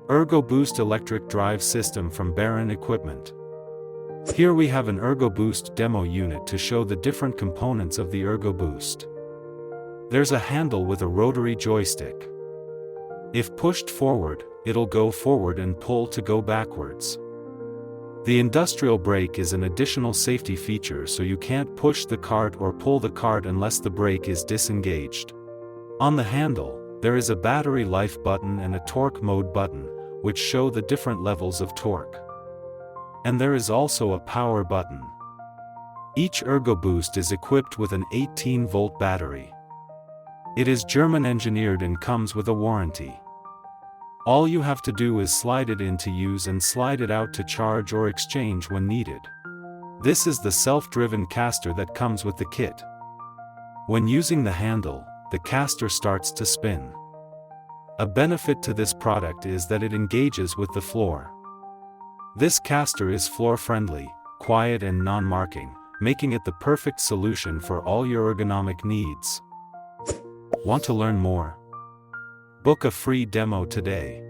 ErgoBoost electric drive system from Barron equipment. Here we have an ErgoBoost demo unit to show the different components of the ErgoBoost. There's a handle with a rotary joystick. If pushed forward, it'll go forward and pull to go backwards. The industrial brake is an additional safety feature, so you can't push the cart or pull the cart unless the brake is disengaged. On the handle, there is a battery life button and a torque mode button, which show the different levels of torque. And there is also a power button. Each ErgoBoost is equipped with an 18-volt battery. It is German engineered and comes with a warranty. All you have to do is slide it in to use and slide it out to charge or exchange when needed. This is the self-driven caster that comes with the kit. When using the handle, the caster starts to spin. A benefit to this product is that it engages with the floor. This caster is floor-friendly, quiet and non-marking, making it the perfect solution for all your ergonomic needs. Want to learn more? Book a free demo today.